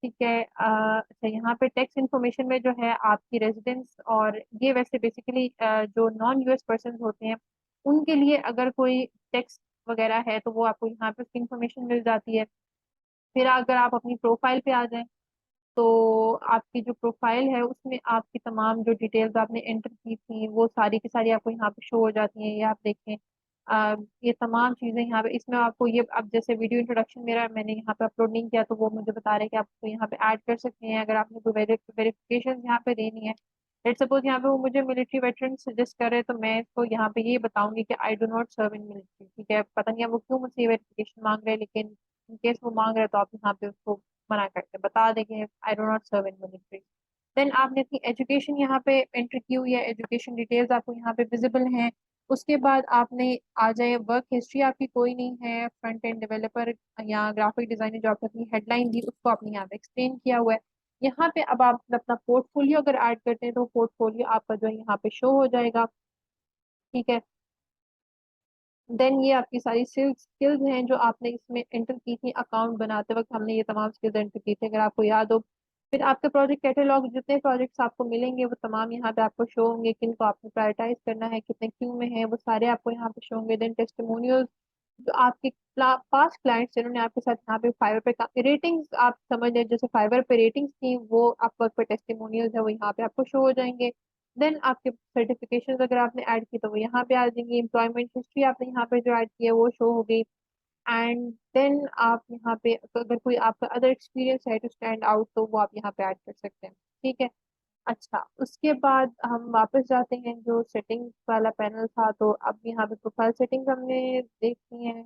[SPEAKER 1] ठीक है, अच्छा यहाँ पे टैक्स इन्फॉर्मेशन में जो है आपकी रेजिडेंस, और ये वैसे बेसिकली जो नॉन यूएस पर्सन होते हैं उनके लिए अगर कोई टैक्स वगैरह है तो वो आपको यहाँ पे उसकी इन्फॉर्मेशन मिल जाती है। फिर अगर आप अपनी प्रोफाइल पे आ जाएं तो आपकी जो प्रोफाइल है उसमें आपकी तमाम जो डिटेल्स आपने एंटर की थी वो सारी की सारी आपको यहाँ पे शो हो जाती हैं। ये आप देखें, ये तमाम चीज़ें यहाँ पे, इसमें आपको ये अब जैसे वीडियो इंट्रोडक्शन मेरा मैंने यहाँ पे अपलोड नहीं किया तो वो मुझे बता रहे हैं कि आपको यहाँ पे ऐड कर सकते हैं अगर आपने कोई वेरिफिकेशन यहाँ पे देनी है। लेट सपोज यहाँ पे वो मुझे मिलिट्री वेटरन सजेस्ट कर रहे हैं, तो मैं इसको यहाँ पे ये बताऊंगी कि I do not serve in military. ठीक है, पता नहीं है वो क्यों मुझसे ये वेरिफिकेशन मांग रहे हैं, लेकिन इन केस वो मांग रहे हैं तो आप यहाँ पे उसको मना करके बता देंगे I do not serve in military. Then आपने अपनी एजुकेशन यहाँ पे एंटर की हुई है, एजुकेशन डिटेल्स आपको यहाँ पे विजिबल हैं। उसके बाद आपने आ जाए, वर्क हिस्ट्री आपकी कोई नहीं है, फ्रंट एंड डेवलपर या ग्राफिक डिजाइनर जो आपने अपनी हेडलाइन दी उसको आपने यहाँ पे एक्सप्लेन किया हुआ है। यहाँ पे अब आप अपना पोर्टफोलियो अगर ऐड करते हैं तो पोर्टफोलियो आपका जो है यहाँ पे शो हो जाएगा। ठीक है, देन ये आपकी सारी स्किल्स हैं जो आपने इसमें एंटर की थी अकाउंट बनाते वक्त, हमने ये तमाम स्किल्स एंटर की थी अगर आपको याद हो। फिर आपके प्रोजेक्ट कैटेलॉग जितने प्रोजेक्ट्स आपको मिलेंगे वो तमाम यहाँ पे आपको शो होंगे, किन को आपको प्रायोरिटाइज करना है, कितने क्यू में है, वो सारे आपको यहाँ पे शो होंगे। देन टेस्टिमोनियल्स जो आपके पास क्लाइंट्स जिन्होंने आपके साथ यहाँ पे फाइवर पे रेटिंग्स आप समझ लें, जैसे फाइवर पे रेटिंग्स थी वो आपका पर टेस्टिमोनियल्स है वो यहाँ पे आपको शो हो जाएंगे। देन आपके सर्टिफिकेशन अगर आपने ऐड की तो वो यहाँ पे आ जाएंगी। एम्प्लॉयमेंट हिस्ट्री आपने यहाँ पे जो ऐड की है वो शो हो गई। एंड देन आप यहाँ पे अगर कोई आपका अदर एक्सपीरियंस है टू स्टैंड आउट तो वो आप यहाँ पे ऐड कर सकते हैं। ठीक है, अच्छा उसके बाद हम वापस जाते हैं जो सेटिंग्स वाला पैनल था, तो अब यहाँ पे प्रोफाइल सेटिंग्स हमने देखी है।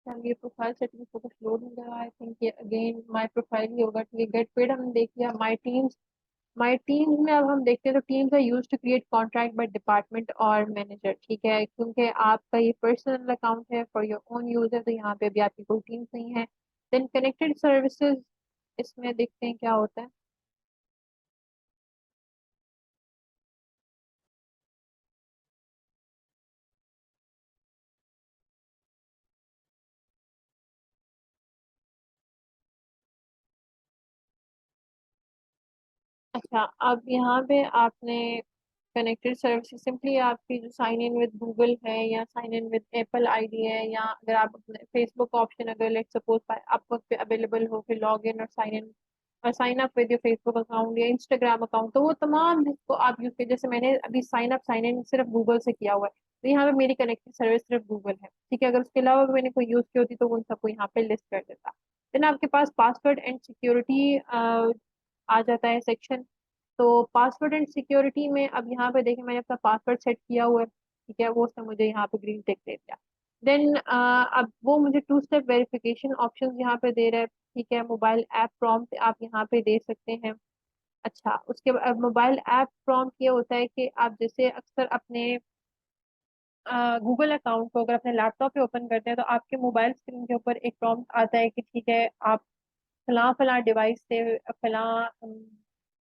[SPEAKER 1] चलिए, प्रोफाइल सेटिंग्स को कुछ लोड नहीं कर रहा, आई थिंक ये अगेन माय प्रोफाइल ही होगा। ठीक है, गेट पेड हमने देख लिया। माय टीम्स में अब हम देखते हैं तो teams are use to create contract by department और मैनेजर। ठीक है, क्योंकि आपका ये पर्सनल अकाउंट है फॉर योर ओन यूज है तो यहाँ पे भी आपकी कोई टीम्स नहीं है। देन कनेक्टेड सर्विसेज, इसमें देखते हैं क्या होता है। अच्छा, अब यहाँ पे आपने कनेक्टेड सर्विसेज सिंपली आपकी जो साइन इन विद गूगल है या sign in with Apple ID है, या अगर आप फेसबुक ऑप्शन अगर लेट सपोज आप वक्त पे अवेलेबल हो फिर लॉग इन और साइन इन और sign up with your Facebook account या इंस्टाग्राम अकाउंट, तो वो तमाम जिसको आप यूज करें, जैसे मैंने अभी साइन अप साइन इन सिर्फ गूगल से किया हुआ है तो यहाँ पे मेरी कनेक्टेड सर्विस सिर्फ गूगल है। ठीक है, अगर उसके अलावा भी मैंने कोई यूज की होती तो वो उन सबको यहाँ पे लिस्ट कर देता। देन आपके पास पासवर्ड एंड सिक्योरिटी आ जाता है सेक्शन। तो पासवर्ड एंड सिक्योरिटी में अब यहाँ पे देखिए, मैंने अपना पासवर्ड सेट किया हुआ है, ठीक है, वो उसने मुझे यहाँ पे ग्रीन टिक दे दिया। देन अब वो मुझे टू स्टेप वेरिफिकेशन ऑप्शंस यहाँ पे दे रहा है, ठीक है। मोबाइल ऐप प्रॉम्प्ट आप यहाँ पे दे सकते हैं। अच्छा, उसके बाद मोबाइल ऐप प्रॉम्प्ट ये होता है कि आप जैसे अक्सर अपने गूगल अकाउंट को अगर अपने लैपटॉप पे ओपन करते हैं तो आपके मोबाइल स्क्रीन के ऊपर एक प्रॉम्प्ट आता है कि ठीक है, आप फलां फलां डिवाइस से फलां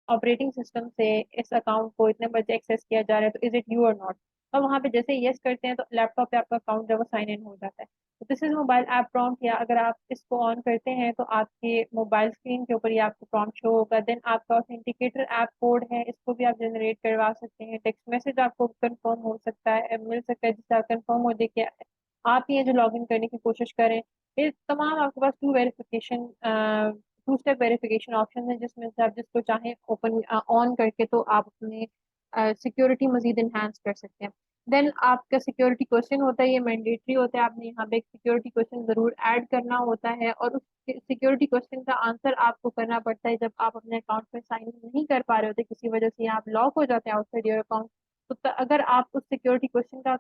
[SPEAKER 1] ऑपरेटिंग सिस्टम से इस अकाउंट को इतने बजे एक्सेस किया जा रहा है, तो इज इट यू और नॉट। और वहां पे जैसे यस करते हैं तो लैपटॉप पे आपका अकाउंट जो है वो साइन इन हो जाता है। तो this is mobile app prompt. या अगर आप इसको ऑन करते हैं तो आपके मोबाइल स्क्रीन के ऊपर ये आपको प्रॉम्प्ट शो होगा। देन आपका ऑथेंटिकेटर ऐप कोड है, इसको भी आप जनरेट करवा सकते हैं। टेक्स्ट मैसेज आपको कंफर्म हो सकता है, मिल सकता है, जिससे आप कंफर्म हो जाए कि आप ये जो लॉग इन करने की कोशिश करें। ये तमाम आपके पास टू स्टेप वेरिफिकेशन ऑप्शन है, जिसमें से आप जिसको चाहें ओपन ऑन करके तो आप अपने सिक्योरिटी मजीद इन्हांस कर सकते हैं। देन आपका सिक्योरिटी क्वेश्चन होता है, ये मैंडेटरी होता है, आपने यहाँ पे एक सिक्योरिटी क्वेश्चन जरूर ऐड करना होता है। और उस सिक्योरिटी क्वेश्चन का आंसर आपको करना पड़ता है जब आप अपने अकाउंट में साइन इन नहीं कर पा रहे होते, किसी वजह से आप लॉक हो जाते हैं आउटसाइड योर अकाउंट। तो अगर आप उस सिक्योरिटी क्वेश्चन का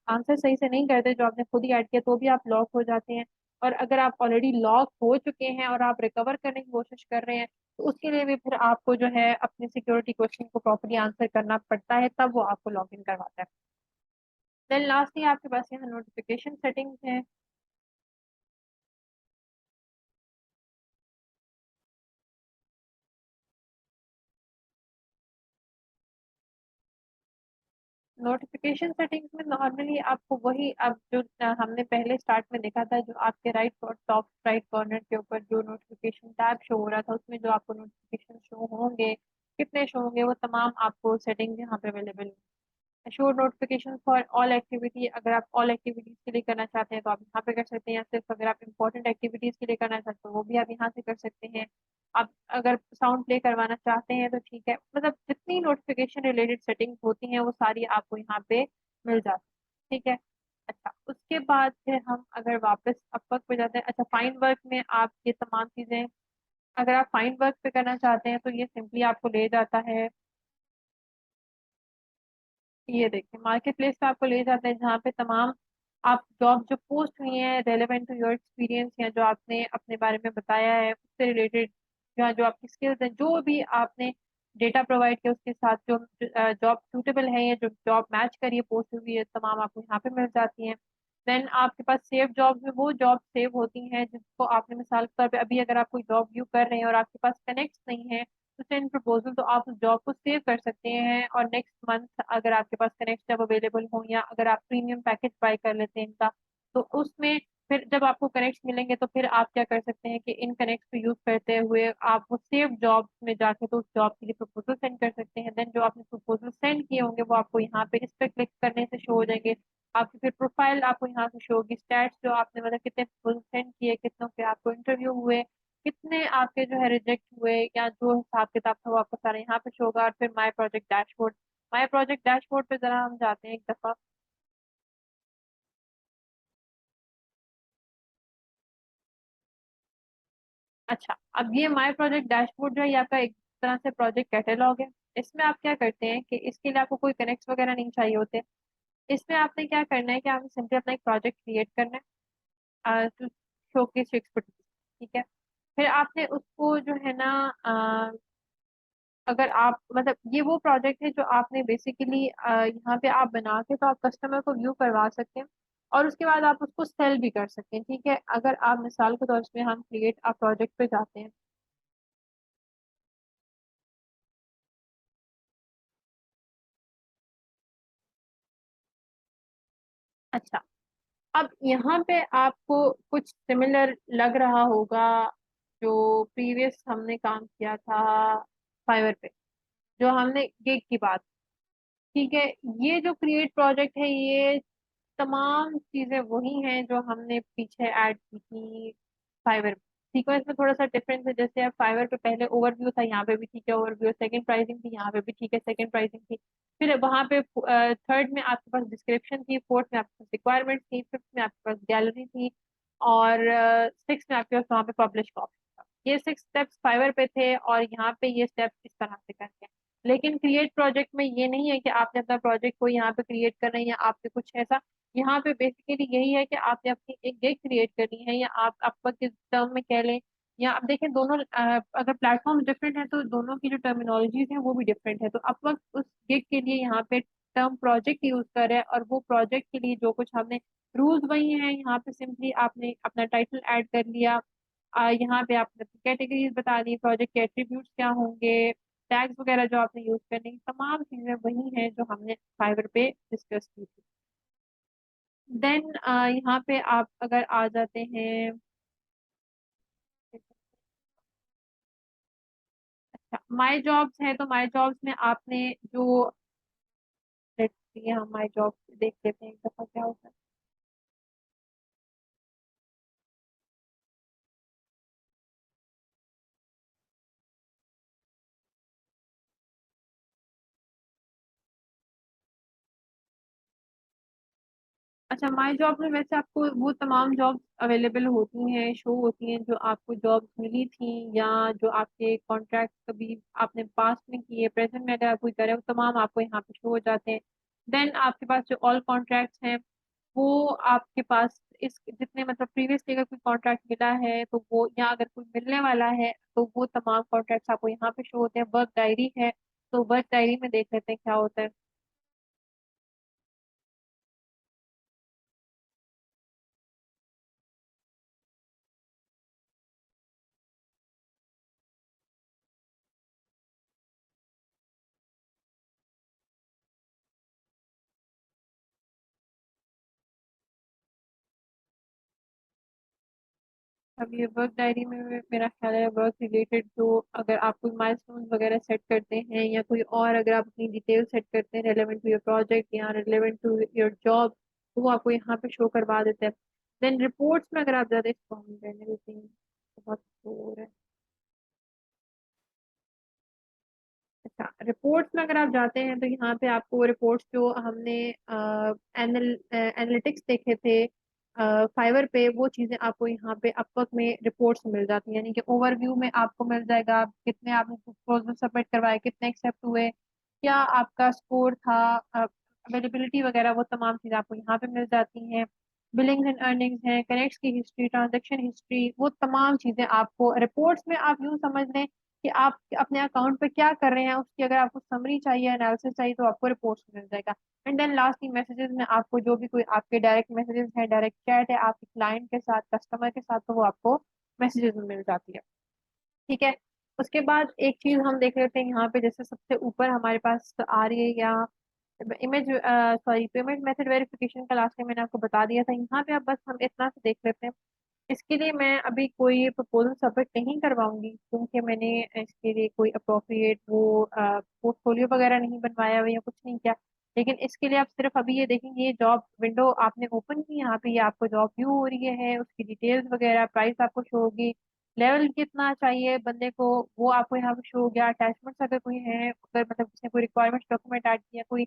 [SPEAKER 1] आंसर सही से नहीं करते जो आपने खुद ही ऐड किया, तो भी आप लॉक हो जाते हैं। और अगर आप ऑलरेडी लॉक हो चुके हैं और आप रिकवर करने की कोशिश कर रहे हैं, तो उसके लिए भी फिर आपको जो है अपने सिक्योरिटी क्वेश्चन को प्रॉपर्ली आंसर करना पड़ता है, तब वो आपको लॉग इन करवाता है। देन लास्टली आपके पास यहाँ नोटिफिकेशन सेटिंग्स है। नोटिफिकेशन सेटिंग्स में नॉर्मली आपको वही, अब जो हमने पहले स्टार्ट में देखा था, जो आपके राइट टॉप राइट कॉर्नर के ऊपर जो नोटिफिकेशन टैब शो हो रहा था, उसमें जो आपको नोटिफिकेशन शो होंगे, कितने शो होंगे, वो तमाम आपको सेटिंग्स यहाँ पे available. Show notification for all activity, अगर आप ऑल एक्टिविटीज के लिए करना चाहते हैं तो आप यहाँ पे कर सकते हैं, या सिर्फ अगर आप इंपॉर्टेंट एक्टिविटीज के लिए करना चाहते हैं वो भी आप यहाँ से कर सकते हैं। आप अगर साउंड प्ले करवाना चाहते हैं तो ठीक है, मतलब जितनी नोटिफिकेशन रिलेटेड सेटिंग्स होती हैं वो सारी आपको यहाँ पे मिल जाती है, ठीक है। अच्छा, उसके बाद फिर हम अगर वापस अपवर्क पे जाते हैं। अच्छा, फाइंड वर्क में आप ये तमाम चीजें, अगर आप फाइंड वर्क पे करना चाहते हैं तो ये सिंपली आपको ले जाता है, ये देखिए मार्केट प्लेस पे आपको ले जाता है, जहाँ पे तमाम आप जॉब जो पोस्ट हुई हैं रेलेवेंट टू योर एक्सपीरियंस, या जो आपने अपने बारे में बताया है उससे रिलेटेड, या जो आपकी स्किल्स हैं, जो भी आपने डेटा प्रोवाइड किया उसके साथ जो जॉब सूटेबल है या जो जॉब मैच करिए पोस्ट हुई है, तमाम आपको यहाँ पे मिल जाती हैं। देन आपके पास सेव जॉब में वो जॉब सेव होती हैं जिसको आपने मिसाल के तौर पे अभी अगर आप कोई जॉब व्यू कर रहे हैं और आपके पास कनेक्ट नहीं है तो सेंड प्रपोजल, तो आप उस जॉब को सेव कर सकते हैं। और नेक्स्ट मंथ अगर आपके पास कनेक्ट जब अवेलेबल हो, या अगर आप प्रीमियम पैकेज बाय कर लेते हैं इनका, तो उसमें फिर जब आपको कनेक्ट मिलेंगे तो फिर आप क्या कर सकते हैं कि इन कनेक्ट को यूज करते हुए आप वो सेव जॉब में जाके तो उस जॉब के लिए प्रपोजल सेंड कर सकते हैं। देन जो आपने प्रपोजल सेंड किए होंगे वो आपको यहाँ पे इस पे क्लिक करने से शो हो जाएंगे। आपकी फिर प्रोफाइल आपको यहाँ से शो होगी, स्टैट्स जो आपने मतलब कितने प्रपोजल सेंड किए, कितनों पे आपको इंटरव्यू हुए, कितने आपके जो है रिजेक्ट हुए, या जो हिसाब किताब था वो आपको सारा यहाँ पे शो होगा। और फिर my project dashboard, my project dashboard पे जरा हम जाते हैं एक दफा। अच्छा, अब ये माई प्रोजेक्ट डैशबोर्ड जो है ये आपका एक तरह से प्रोजेक्ट कैटेलॉग है। इसमें आप क्या करते हैं कि इसके लिए आपको कोई कनेक्ट वगैरह नहीं चाहिए होते। इसमें आपने क्या करना है कि आपने सिंपली अपना एक प्रोजेक्ट क्रिएट करना है टू शोकेस एक्सपर्टीज, ठीक है। फिर आपने उसको जो है ना अगर आप मतलब ये वो प्रोजेक्ट है जो आपने बेसिकली यहाँ पे आप बना के तो आप कस्टमर को व्यू करवा सकते हैं, और उसके बाद आप उसको सेल भी कर सकते हैं, ठीक है। अगर आप मिसाल के तौर पे हम क्रिएट आप प्रोजेक्ट पे जाते हैं। अच्छा, अब यहाँ पे आपको कुछ सिमिलर लग रहा होगा जो प्रीवियस हमने काम किया था फाइवर पे, जो हमने गिग की बात, ठीक है। ये जो क्रिएट प्रोजेक्ट है ये तमाम चीजें वही हैं जो हमने पीछे ऐड की थी फाइवर पे। सीक्वेंस में थोड़ा सा डिफरेंस है, जैसे अब फाइवर पे पहले ओवरव्यू था, यहाँ पे भी ठीक है ओवरव्यू, सेकंड प्राइसिंग थी, यहाँ पे भी ठीक है सेकंड प्राइसिंग थी। फिर वहां पे थर्ड में आपके पास डिस्क्रिप्शन थी, फोर्थ में आपके पास रिक्वायरमेंट थी, फिफ्थ में आपके पास गैलरी थी, और 6 में आपके पास वहाँ पे पब्लिश का ऑप्शन था। ये 6 स्टेप्स फाइवर पे थे और यहाँ पे ये स्टेप्स इस तरह से करते हैं। लेकिन क्रिएट प्रोजेक्ट में ये नहीं है कि आपने अपना प्रोजेक्ट को यहाँ पे क्रिएट करना है या आपके कुछ ऐसा। यहाँ पे बेसिकली यही है कि आपने अपनी एक गिग क्रिएट करनी है, या आप अपवर्क के टर्म में कह लें, या आप देखें दोनों अगर प्लेटफॉर्म डिफरेंट है तो दोनों की जो टर्मिनोलॉजीज है वो भी डिफरेंट है। तो अपवर्क उस गिग के लिए यहाँ पे टर्म प्रोजेक्ट यूज कर रहा है, और वो प्रोजेक्ट के लिए जो कुछ हमने रूल्स वही हैं। यहाँ पे सिंपली आपने अपना टाइटल ऐड कर लिया, यहाँ पे आपने कैटेगरीज बता दी, प्रोजेक्ट के एट्रीब्यूट्स क्या होंगे, टैग्स वगैरह जो आपने यूज करनी, तमाम चीजें वही हैं जो हमने फाइवर पे डिस्कस की थी। देन यहाँ पे आप अगर आ जाते हैं, अच्छा माई जॉब्स है, तो माई जॉब्स में आपने जो, लेट्स सी हम माई जॉब्स देख लेते हैं एक दफा क्या होता है। अच्छा माई जॉब में वैसे आपको वो तमाम जॉब्स अवेलेबल होती हैं, शो होती हैं, जो आपको जॉब्स मिली थी या जो आपके कॉन्ट्रैक्ट कभी आपने पास्ट में किए, प्रेजेंट में अगर आप कोई करे, वो तमाम आपको यहाँ पे शो हो जाते हैं। देन आपके पास जो ऑल कॉन्ट्रैक्ट्स हैं वो आपके पास इस जितने मतलब प्रीवियसली अगर कोई कॉन्ट्रैक्ट मिला है तो वो, या अगर कोई मिलने वाला है तो वो तमाम कॉन्ट्रैक्ट्स आपको यहाँ पे शो होते हैं। वर्क डायरी है, तो वर्क डायरी में देख लेते हैं क्या होता है। अब ये वर्क डायरी में मेरा ख्याल है वर्क रिलेटेड, जो अगर आप कोई माइलस्टोन वगैरह सेट करते हैं या कोई और अगर आप अपनी डिटेल सेट करते हैं रेलेवेंट टू योर प्रोजेक्ट या रेलेवेंट टू योर जॉब, तो वो आपको यहाँ पे शो करवा देते हैं। देन रिपोर्ट्स में अगर आप ज़्यादा इसको हम रहने देते हैं, बहुत शोर है। अच्छा रिपोर्ट्स में अगर आप जाते हैं तो यहाँ पे आपको रिपोर्ट्स जो हमने एनालिटिक्स देखे थे फाइवर पे, वो चीज़ें आपको यहाँ पे अपवर्क में रिपोर्ट्स मिल जाती हैं। यानी कि ओवरव्यू में आपको मिल जाएगा कितने आपने प्रपोजल सबमिट करवाए, कितने एक्सेप्ट हुए, क्या आपका स्कोर था, अवेलेबिलिटी वगैरह, वो तमाम चीज़ें आपको यहाँ पे मिल जाती हैं। बिलिंग्स एंड अर्निंग्स हैं, कनेक्ट्स की हिस्ट्री, ट्रांजेक्शन हिस्ट्री, वो तमाम चीज़ें आपको रिपोर्ट्स में, आप यूँ समझ लें कि आप अपने अकाउंट पे क्या कर रहे हैं उसकी अगर आपको समरी चाहिए, एनालिसिस चाहिए, तो आपको रिपोर्ट्स मिल जाएगा। एंड देन लास्टली मैसेजेस में आपको जो भी कोई आपके डायरेक्ट मैसेजेस हैं, डायरेक्ट चैट है आपके क्लाइंट के साथ, कस्टमर के साथ, तो वो आपको मैसेजेस में मिल जाती है। ठीक है। उसके बाद एक चीज हम देख लेते हैं यहाँ पे, जैसे सबसे ऊपर हमारे पास आ रही है या image, sorry payment method verification का लास्ट टाइम मैंने आपको बता दिया था। यहाँ पे अब बस हम इतना से देख लेते हैं। इसके लिए मैं अभी कोई प्रपोजल सबमिट नहीं करवाऊंगी, क्योंकि मैंने इसके लिए कोई अप्रोप्रिएट वो पोर्टफोलियो वगैरह नहीं बनवाया हुआ या कुछ नहीं किया। लेकिन इसके लिए आप सिर्फ अभी ये देखेंगे, ये जॉब विंडो आपने ओपन की, यहाँ पे ये आपको जॉब व्यू हो रही है, उसकी डिटेल्स वगैरह, प्राइस आपको शो होगी, लेवल कितना चाहिए बंदे को वो आपको यहाँ पे शो हो गया। अटैचमेंट्स अगर कोई है, अगर मतलब किसी ने कोई रिक्वायरमेंट डॉक्यूमेंट ऐड किया, कोई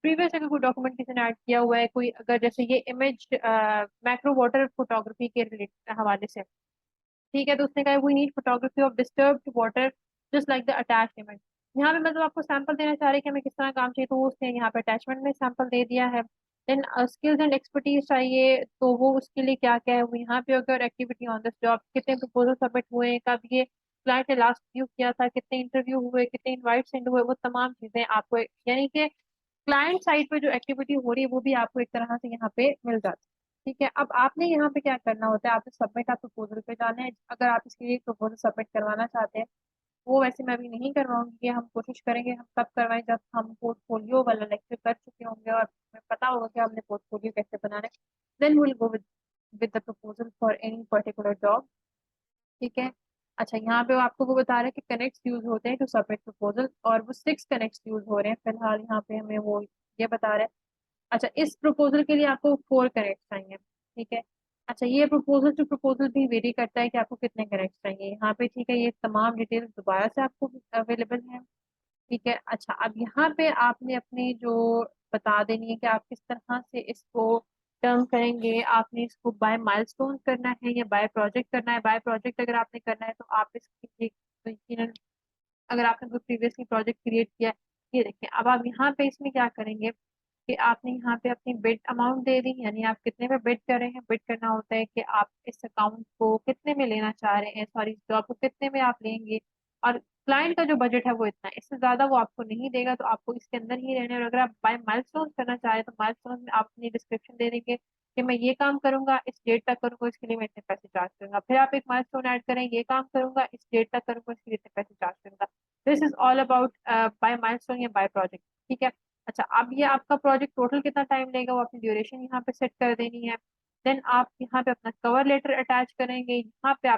[SPEAKER 1] प्रीवियस अगर कोई डॉक्यूमेंट किसी ने ऐड किया हुआ है, कोई अगर जैसे ये इमेज मैक्रो वाटर फोटोग्राफी के रिलेटेड हवाले से, ठीक है, तो उसने कहा we need photography of disturbed water just like the attach image. यहाँ पे मतलब आपको सैंपल देना चाह रहे हैं कि हमें किस तरह काम चाहिए, तो वो उसने यहाँ पे अटैचमेंट में सैंपल दे दिया है। देन स्किल्स एंड एक्सपर्टीज चाहिए, तो वो उसके लिए क्या क्या है वो यहाँ पे, अगर एक्टिविटी ऑन दिस जॉब, कितने प्रपोजल सबमिट हुए, कब ये क्लाइंट ने लास्ट व्यू किया था, कितने इंटरव्यू हुए, कितने इनवाइट सेंड हुए, वो तमाम चीजें आपको, यानी कि क्लाइंट साइड पे जो एक्टिविटी हो रही है वो भी आपको एक तरह से यहाँ पे मिल जाती है। ठीक है। अब आपने यहाँ पे क्या करना होता है, आपने सबमिट आप प्रपोजल पे जाना है। अगर आप इसके लिए प्रपोजल सबमिट करवाना चाहते हैं, वो वैसे मैं अभी नहीं करवाऊंगी, ये हम कोशिश करेंगे हम तब करवाएं जब हम पोर्टफोलियो वाला लेक्चर कर चुके होंगे और हमें पता होगा कि हमने पोर्टफोलियो कैसे बनाना है। Then will go with the proposal for any particular job. ठीक है। अच्छा यहाँ पे वो आपको वो बता रहे हैं कि कनेक्ट्स यूज होते हैं टू सबमिट प्रपोजल, और वो 6 कनेक्ट्स यूज हो रहे हैं फिलहाल यहाँ पे, हमें वो ये बता रहे हैं। अच्छा इस प्रपोजल के लिए आपको 4 करेक्ट चाहिए। ठीक है। अच्छा ये प्रपोजल टू प्रपोजल भी वेरी करता है कि आपको कितने करेक्ट चाहिए यहाँ पे। ठीक है, ये तमाम डिटेल्स दोबारा से आपको अवेलेबल है। ठीक है। अच्छा अब यहाँ पे आपने अपनी जो बता देनी है कि आप किस तरह से इसको टर्म करेंगे, आपने इसको बाय माइलस्टोन करना है या बाय प्रोजेक्ट करना है। बाय प्रोजेक्ट अगर आपने करना है तो आप इसकी तो यकीनन अगर आपने कोई प्रीवियसली प्रोजेक्ट क्रिएट किया है, ये देखें। अब आप यहाँ पे इसमें क्या करेंगे कि आपने यहाँ पे अपनी बिड अमाउंट दे दी, यानी आप कितने में बिड कर रहे हैं। बिड करना होता है कि आप इस अकाउंट को कितने में लेना चाह रहे हैं, सॉरी इस जॉब को कितने में आप लेंगे, और क्लाइंट का जो बजट है वो इतना है, इससे ज्यादा वो आपको नहीं देगा, तो आपको इसके अंदर ही रहना है। और अगर आप बाय माइलस्टोन करना चाह रहे हैं तो माइलस्टोन में आप अपनी डिस्क्रिप्शन दे देंगे कि मैं ये काम करूंगा, इस डेट तक करूंगा, इसके लिए मैं इतने पैसे चार्ज करूंगा। फिर आप एक माइलस्टोन ऐड करें, ये काम करूंगा, इस डेट तक करूंगा, इसके लिए इतने पैसे चार्ज करूंगा। This is all about by milestone या बाय प्रोजेक्ट। ठीक है। अच्छा, अब ये आपका प्रोजेक्ट टोटल कितना टाइम लेगा वो अपनी ड्यूरेशन यहाँ पे सेट कर देनी है। देन आप यहाँ पे अपना कवर लेटर अटैच करेंगे। यहाँ पे आप